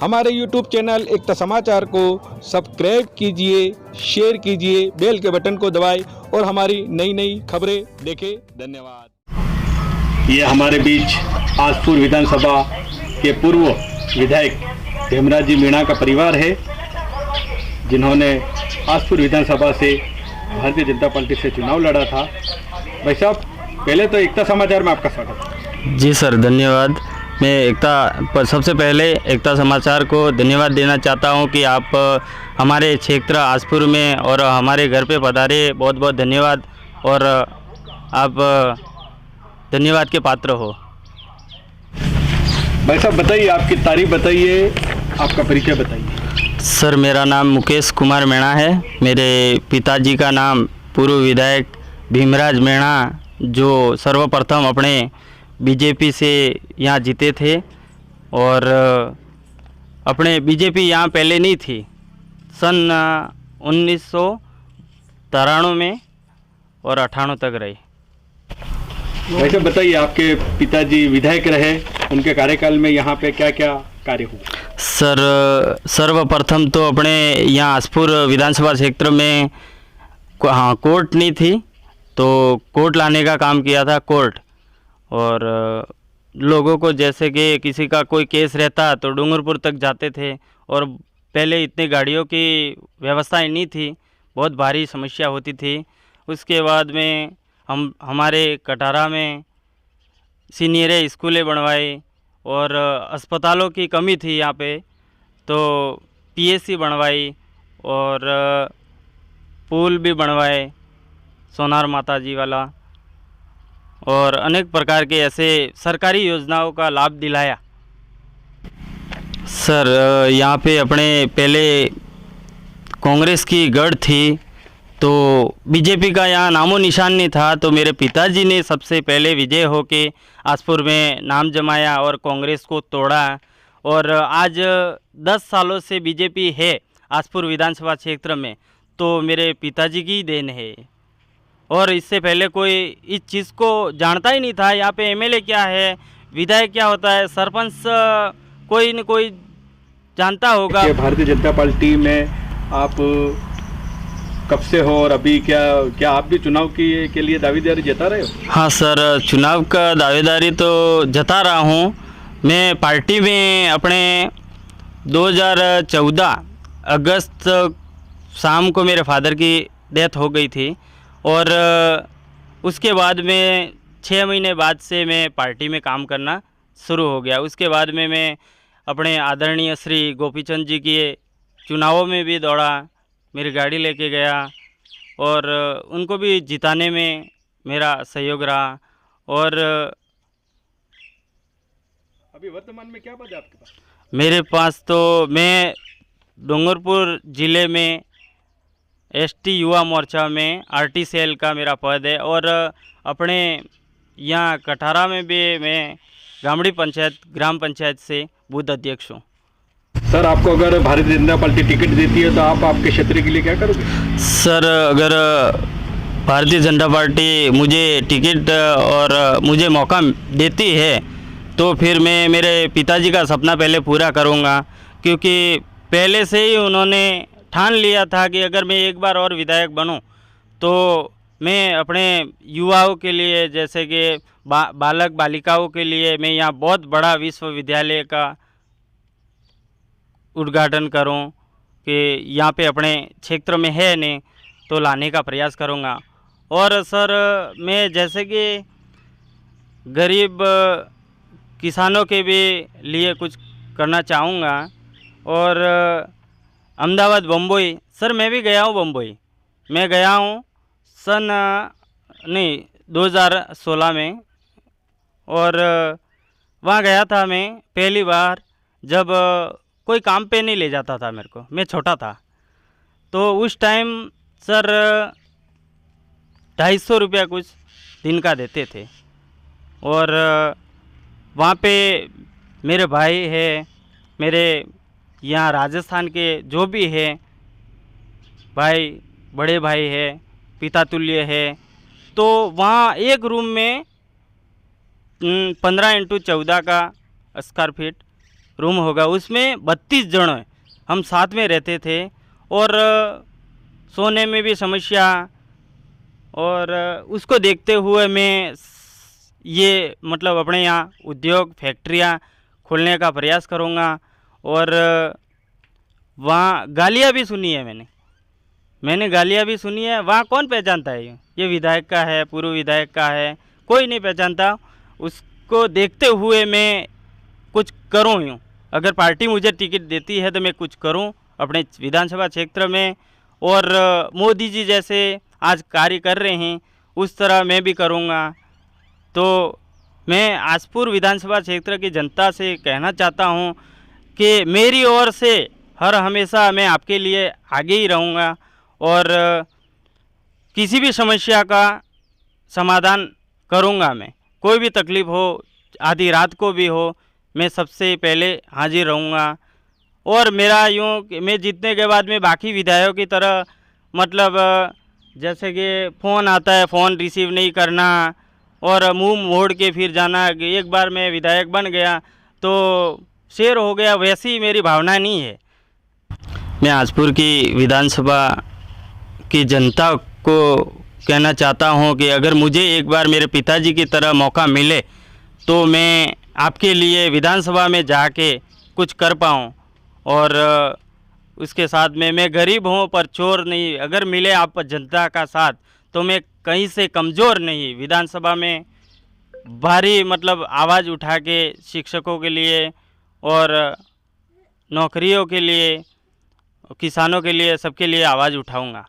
हमारे YouTube channel एकता समाचार को सब्सक्राइब कीजिए, शेयर कीजिए, बेल के बटन को दबाएं और हमारी नई नई खबरें देखें। धन्यवाद। ये हमारे बीच आसपुर विधानसभा के पूर्व विधायक हेमराज जी मीणा का परिवार है, जिन्होंने आसपुर विधानसभा से भारतीय जनता पार्टी से चुनाव लड़ा था। भाई साहब, पहले तो एकता समाचार में आपका स्वागत। जी सर, धन्यवाद। मैं सबसे पहले एकता समाचार को धन्यवाद देना चाहता हूं कि आप हमारे क्षेत्र आसपुर में और हमारे घर पे पधारे। बहुत बहुत धन्यवाद और आप धन्यवाद के पात्र हो। भाई साहब बताइए, आपकी तारीफ बताइए, आपका परिचय बताइए। सर, मेरा नाम मुकेश कुमार मीणा है। मेरे पिताजी का नाम पूर्व विधायक भीमराज मीणा, जो सर्वप्रथम अपने बीजेपी से यहाँ जीते थे और अपने बीजेपी यहाँ पहले नहीं थी। सन 1993 में और 98 तक रही। वैसे बताइए, आपके पिताजी विधायक रहे, उनके कार्यकाल में यहाँ पे क्या क्या कार्य हुआ? सर, सर्वप्रथम तो अपने यहाँ आसपुर विधानसभा क्षेत्र में कोर्ट नहीं थी, तो कोर्ट लाने का काम किया था। कोर्ट और लोगों को जैसे कि किसी का कोई केस रहता तो डूंगरपुर तक जाते थे, और पहले इतनी गाड़ियों की व्यवस्थाएं नहीं थी, बहुत भारी समस्या होती थी। उसके बाद में हमारे कटारा में सीनियर स्कूलें बनवाए और अस्पतालों की कमी थी यहाँ पे, तो पीएससी बनवाई और पुल भी बनवाए, सोनार माता जी वाला, और अनेक प्रकार के ऐसे सरकारी योजनाओं का लाभ दिलाया। सर, यहाँ पे अपने पहले कांग्रेस की गढ़ थी, तो बीजेपी का यहाँ नामो निशान नहीं था, तो मेरे पिताजी ने सबसे पहले विजय होके आसपुर में नाम जमाया और कांग्रेस को तोड़ा। और आज 10 सालों से बीजेपी है आसपुर विधानसभा क्षेत्र में, तो मेरे पिताजी की देन है। और इससे पहले कोई इस चीज़ को जानता ही नहीं था। यहाँ पे एमएलए क्या है, विधायक क्या होता है, सरपंच कोई न कोई जानता होगा। भारतीय जनता पार्टी में आप कब से हो और अभी क्या आप भी चुनाव के लिए दावेदारी जता रहे हो? हाँ सर, चुनाव का दावेदारी तो जता रहा हूँ। मैं पार्टी में अपने 2014 अगस्त शाम को मेरे फादर की डेथ हो गई थी, और उसके बाद में 6 महीने बाद से मैं पार्टी में काम करना शुरू हो गया। उसके बाद में मैं अपने आदरणीय श्री गोपीचंद जी के चुनावों में भी दौड़ा, मेरी गाड़ी लेके गया और उनको भी जिताने में मेरा सहयोग रहा। और अभी वर्तमान में क्या पद है आपके पास? मेरे पास तो मैं डूंगरपुर ज़िले में एसटी युवा मोर्चा में आरटी सेल का मेरा पद है, और अपने यहाँ कटारा में भी मैं गामड़ी पंचायत ग्राम पंचायत से बूथ अध्यक्ष हूँ। सर, आपको अगर भारतीय जनता पार्टी टिकट देती है तो आप आपके क्षेत्र के लिए क्या करोगे? सर, अगर भारतीय जनता पार्टी मुझे टिकट और मुझे मौका देती है तो फिर मैं मेरे पिताजी का सपना पहले पूरा करूँगा, क्योंकि पहले से ही उन्होंने ठान लिया था कि अगर मैं एक बार और विधायक बनूं तो मैं अपने युवाओं के लिए, जैसे कि बालक बालिकाओं के लिए, मैं यहाँ बहुत बड़ा विश्वविद्यालय का उद्घाटन करूं कि यहाँ पे अपने क्षेत्र में है नहीं, तो लाने का प्रयास करूँगा। और सर, मैं जैसे कि गरीब किसानों के भी लिए कुछ करना चाहूँगा। और अहमदाबाद, बम्बई, सर मैं भी गया हूँ बम्बई। मैं गया हूँ सन 2016 में, और वहाँ गया था मैं पहली बार, जब कोई काम पे नहीं ले जाता था मेरे को, मैं छोटा था। तो उस टाइम सर 250 रुपया कुछ दिन का देते थे, और वहाँ पे मेरे भाई है, मेरे यहाँ राजस्थान के जो भी है भाई, बड़े भाई है, पिता तुल्य है, तो वहाँ एक रूम में 15x14 का स्क्वायर फीट रूम होगा, उसमें 32 जन हैं, हम साथ में रहते थे। और सोने में भी समस्या, और उसको देखते हुए मैं ये मतलब अपने यहाँ उद्योग फैक्ट्रियाँ खोलने का प्रयास करूँगा। और वहाँ गालियाँ भी सुनी है मैंने गालियाँ भी सुनी है। वहाँ कौन पहचानता है ये विधायक का है, पूर्व विधायक का है, कोई नहीं पहचानता। उसको देखते हुए मैं कुछ करूँ यूँ, अगर पार्टी मुझे टिकट देती है तो मैं कुछ करूँ अपने विधानसभा क्षेत्र में। और मोदी जी जैसे आज कार्य कर रहे हैं उस तरह मैं भी करूँगा। तो मैं आसपुर विधानसभा क्षेत्र की जनता से कहना चाहता हूँ कि मेरी ओर से हर हमेशा मैं आपके लिए आगे ही रहूँगा, और किसी भी समस्या का समाधान करूँगा। मैं कोई भी तकलीफ़ हो, आधी रात को भी हो, मैं सबसे पहले हाजिर रहूँगा। और मेरा यूँ कि मैं जीतने के बाद में बाकी विधायकों की तरह मतलब जैसे कि फ़ोन आता है, फ़ोन रिसीव नहीं करना और मुंह मोड़ के फिर जाना कि एक बार मैं विधायक बन गया तो शेर हो गया, वैसी मेरी भावना नहीं है। मैं आसपुर की विधानसभा की जनता को कहना चाहता हूँ कि अगर मुझे एक बार मेरे पिताजी की तरह मौका मिले तो मैं आपके लिए विधानसभा में जाके कुछ कर पाऊँ। और उसके साथ में मैं गरीब हूँ पर चोर नहीं, अगर मिले आप जनता का साथ तो मैं कहीं से कमज़ोर नहीं। विधानसभा में भारी मतलब आवाज़ उठा के शिक्षकों के लिए और नौकरियों के लिए, किसानों के लिए, सबके लिए आवाज़ उठाऊंगा।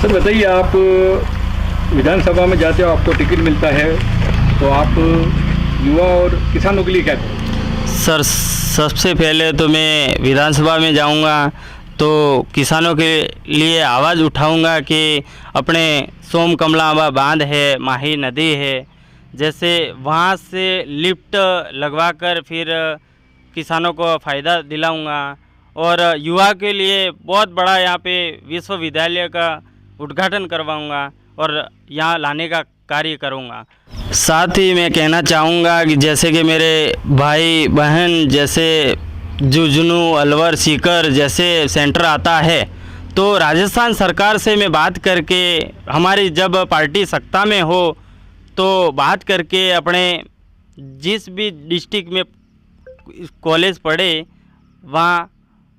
सर बताइए, आप विधानसभा में जाते हो, आपको टिकट मिलता है, तो आप युवा और किसानों के लिए क्या करें? सर सबसे पहले तो मैं विधानसभा में जाऊंगा तो किसानों के लिए आवाज़ उठाऊंगा कि अपने सोम कमलांबा बांध है, माही नदी है, जैसे वहाँ से लिफ्ट लगवाकर फिर किसानों को फ़ायदा दिलाऊंगा। और युवा के लिए बहुत बड़ा यहाँ पे विश्वविद्यालय का उद्घाटन करवाऊंगा और यहाँ लाने का कार्य करूंगा। साथ ही मैं कहना चाहूँगा कि जैसे कि मेरे भाई बहन जैसे झुंझुनू, अलवर, सीकर जैसे सेंटर आता है तो राजस्थान सरकार से मैं बात करके, हमारी जब पार्टी सत्ता में हो तो बात करके अपने जिस भी डिस्ट्रिक्ट में कॉलेज पढ़े वहाँ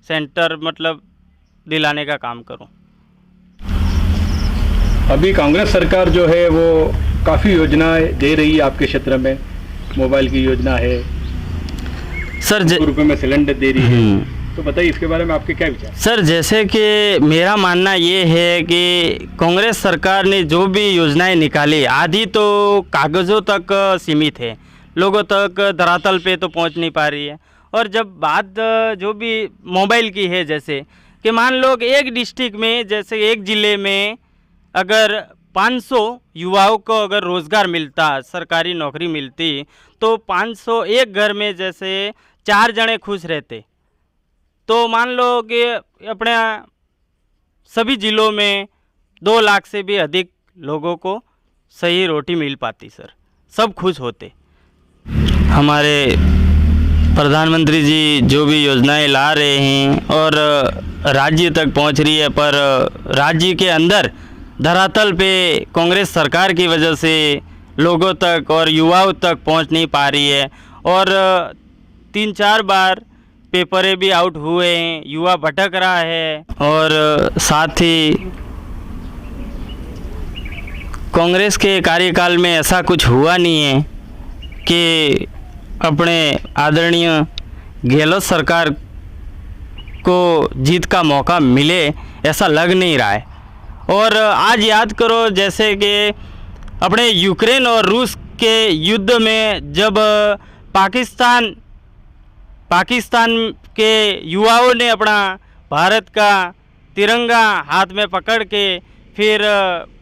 सेंटर मतलब दिलाने का काम करूँ। अभी कांग्रेस सरकार जो है वो काफ़ी योजनाएं दे रही है आपके क्षेत्र में, मोबाइल की योजना है, सर ₹100 में सिलेंडर दे रही है, तो बताइए इसके बारे में आपके क्या विचार? सर जैसे कि मेरा मानना ये है कि कांग्रेस सरकार ने जो भी योजनाएं निकाली आधी तो कागज़ों तक सीमित है, लोगों तक धरातल पे तो पहुंच नहीं पा रही है। और जब बात जो भी मोबाइल की है, जैसे कि मान लो कि एक डिस्ट्रिक्ट में, जैसे एक ज़िले में अगर 500 युवाओं को अगर रोज़गार मिलता, सरकारी नौकरी मिलती, तो 500 एक घर में जैसे 4 जने खुश रहते, तो मान लो कि अपने सभी ज़िलों में 2 लाख से भी अधिक लोगों को सही रोटी मिल पाती। सर सब खुश होते। हमारे प्रधानमंत्री जी जो भी योजनाएं ला रहे हैं और राज्य तक पहुंच रही है, पर राज्य के अंदर धरातल पे कांग्रेस सरकार की वजह से लोगों तक और युवाओं तक पहुंच नहीं पा रही है। और 3-4 बार पेपरें भी आउट हुए हैं, युवा भटक रहा है। और साथ ही कांग्रेस के कार्यकाल में ऐसा कुछ हुआ नहीं है कि अपने आदरणीय गहलोत सरकार को जीत का मौका मिले, ऐसा लग नहीं रहा है। और आज याद करो जैसे कि अपने यूक्रेन और रूस के युद्ध में जब पाकिस्तान के युवाओं ने अपना भारत का तिरंगा हाथ में पकड़ के फिर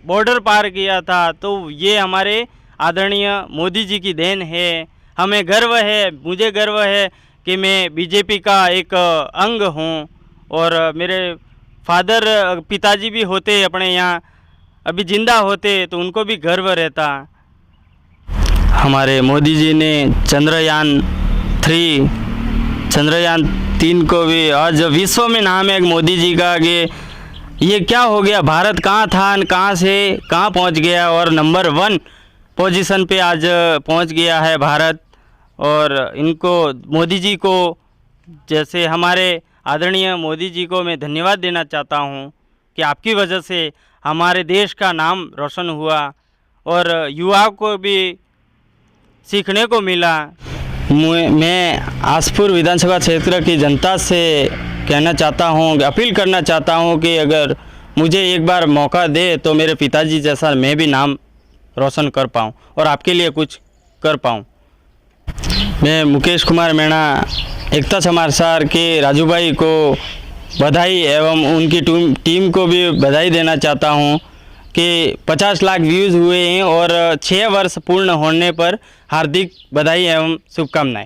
बॉर्डर पार किया था, तो ये हमारे आदरणीय मोदी जी की देन है। हमें गर्व है, मुझे गर्व है कि मैं बीजेपी का एक अंग हूँ। और मेरे पिताजी भी होते अपने यहाँ, अभी जिंदा होते तो उनको भी गर्व रहता। हमारे मोदी जी ने चंद्रयान 3 चंद्रयान 3 को भी आज विश्व में नाम है मोदी जी का कि ये क्या हो गया, भारत कहाँ था, कहाँ से कहाँ पहुँच गया और नंबर 1 पोजीशन पे आज पहुँच गया है भारत। और इनको मोदी जी को, जैसे हमारे आदरणीय मोदी जी को मैं धन्यवाद देना चाहता हूँ कि आपकी वजह से हमारे देश का नाम रोशन हुआ और युवाओं को भी सीखने को मिला। मैं आसपुर विधानसभा क्षेत्र की जनता से कहना चाहता हूँ, अपील करना चाहता हूँ कि अगर मुझे एक बार मौका दे तो मेरे पिताजी जैसा मैं भी नाम रोशन कर पाऊँ और आपके लिए कुछ कर पाऊँ। मैं मुकेश कुमार मीणा एकता समाचार के राजू भाई को बधाई एवं उनकी टीम को भी बधाई देना चाहता हूँ कि 50 लाख व्यूज़ हुए हैं और 6 वर्ष पूर्ण होने पर हार्दिक बधाई एवं शुभकामनाएं।